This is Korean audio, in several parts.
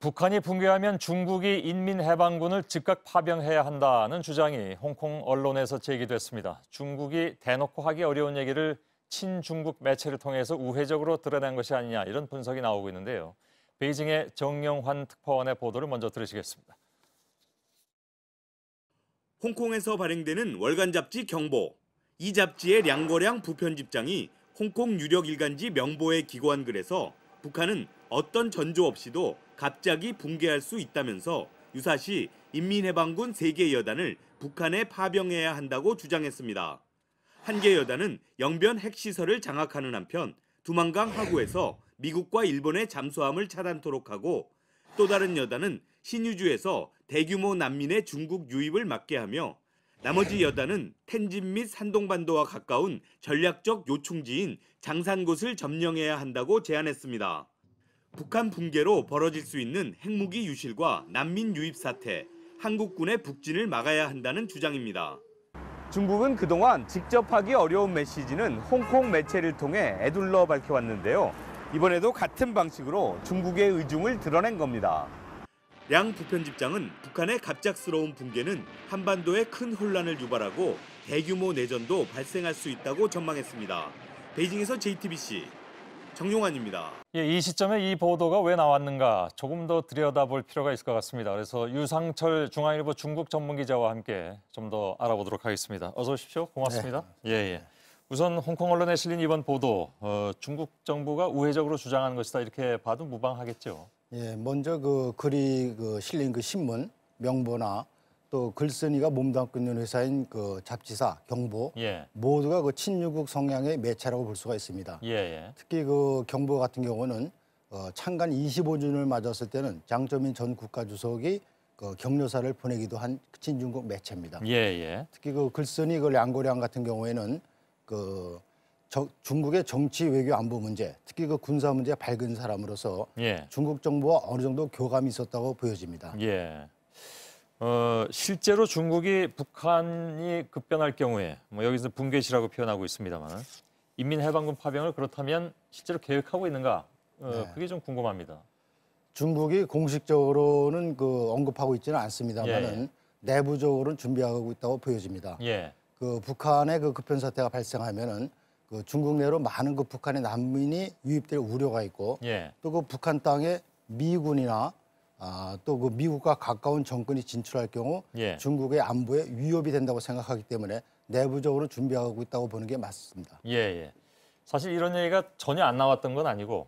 북한이 붕괴하면 중국이 인민해방군을 즉각 파병해야 한다는 주장이 홍콩 언론에서 제기됐습니다. 중국이 대놓고 하기 어려운 얘기를 친중국 매체를 통해서 우회적으로 드러낸 것이 아니냐 이런 분석이 나오고 있는데요. 베이징의 정영환 특파원의 보도를 먼저 들으시겠습니다. 홍콩에서 발행되는 월간 잡지 경보. 이 잡지의 량거량 부편집장이 홍콩 유력 일간지 명보에 기고한 글에서 북한은 어떤 전조 없이도 갑자기 붕괴할 수 있다면서 유사시 인민해방군 3개 여단을 북한에 파병해야 한다고 주장했습니다. 한 개 여단은 영변 핵시설을 장악하는 한편 두만강 하구에서 미국과 일본의 잠수함을 차단토록 하고 또 다른 여단은 신의주에서 대규모 난민의 중국 유입을 막게 하며 나머지 여단은 텐진 및 산동반도와 가까운 전략적 요충지인 장산곳을 점령해야 한다고 제안했습니다. 북한 붕괴로 벌어질 수 있는 핵무기 유실과 난민 유입 사태, 한국군의 북진을 막아야 한다는 주장입니다. 중국은 그동안 직접 하기 어려운 메시지는 홍콩 매체를 통해 애둘러 밝혀왔는데요. 이번에도 같은 방식으로 중국의 의중을 드러낸 겁니다. 량 부편집장은 북한의 갑작스러운 붕괴는 한반도에 큰 혼란을 유발하고 대규모 내전도 발생할 수 있다고 전망했습니다. 베이징에서 JTBC 정용환입니다. 이 시점에 이 보도가 왜 나왔는가 조금 더 들여다볼 필요가 있을 것 같습니다. 그래서 유상철 중앙일보 중국 전문기자와 함께 좀 더 알아보도록 하겠습니다. 어서 오십시오. 고맙습니다. 네. 우선 홍콩 언론에 실린 이번 보도, 중국 정부가 우회적으로 주장한 것이다 이렇게 봐도 무방하겠죠. 먼저 글이 실린 신문 명보나 또 글쓴이가 몸담고 있는 회사인 잡지사 경보 모두가 친중국 성향의 매체라고 볼 수가 있습니다. 특히 경보 같은 경우는 창간 25주년을 맞았을 때는 장쩌민 전 국가주석이 격려사를 보내기도 한 친중국 매체입니다. 특히 글쓴이 량고량 같은 경우에는 중국의 정치, 외교, 안보 문제, 특히 군사 문제에 밝은 사람으로서 중국 정부와 어느 정도 교감이 있었다고 보여집니다. 실제로 중국이 북한이 급변할 경우에 여기서 붕괴시라고 표현하고 있습니다만 인민해방군 파병을 그렇다면 실제로 계획하고 있는가? 그게 좀 궁금합니다. 중국이 공식적으로는 언급하고 있지는 않습니다만은 내부적으로는 준비하고 있다고 보여집니다. 북한의 급변 사태가 발생하면은 중국 내로 많은 북한의 난민이 유입될 우려가 있고 또 북한 땅에 미군이나 또 미국과 가까운 정권이 진출할 경우 중국의 안보에 위협이 된다고 생각하기 때문에 내부적으로 준비하고 있다고 보는 게 맞습니다. 사실 이런 얘기가 전혀 안 나왔던 건 아니고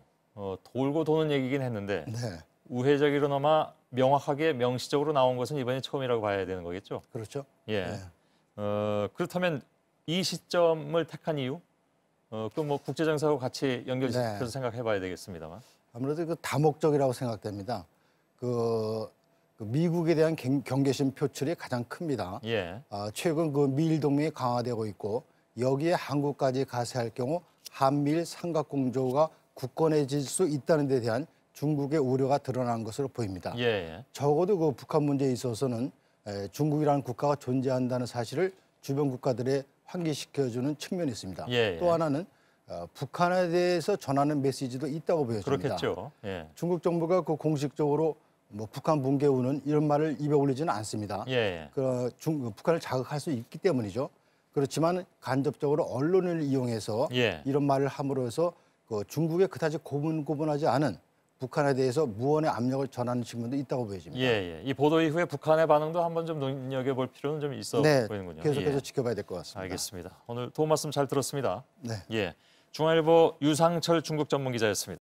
돌고 도는 얘기긴 했는데 우회적이로나마 명확하게 명시적으로 나온 것은 이번이 처음이라고 봐야 되는 거겠죠? 그렇죠. 그렇다면 이 시점을 택한 이유? 국제정세하고 같이 연결시켜서 생각해봐야 되겠습니다만. 아무래도 다목적이라고 생각됩니다. 미국에 대한 경계심 표출이 가장 큽니다. 최근 미일 동맹이 강화되고 있고 여기에 한국까지 가세할 경우 한미일 삼각공조가 굳건해질 수 있다는 데 대한 중국의 우려가 드러난 것으로 보입니다. 적어도 북한 문제에 있어서는 중국이라는 국가가 존재한다는 사실을 주변 국가들에 환기시켜주는 측면이 있습니다. 또 하나는 북한에 대해서 전하는 메시지도 있다고 보여집니다. 그렇겠죠. 중국 정부가 공식적으로 북한 붕괴 우는 이런 말을 입에 올리지는 않습니다. 북한을 자극할 수 있기 때문이죠. 그렇지만 간접적으로 언론을 이용해서 이런 말을 함으로 해서 중국에 그다지 고분고분하지 않은 북한에 대해서 무언의 압력을 전하는 측면도 있다고 보여집니다. 이 보도 이후에 북한의 반응도 한번 좀 눈여겨볼 필요는 좀 있어 보이는군요. 계속해서 지켜봐야 될 것 같습니다. 알겠습니다. 오늘 도움 말씀 잘 들었습니다. 중앙일보 유상철 중국 전문기자였습니다.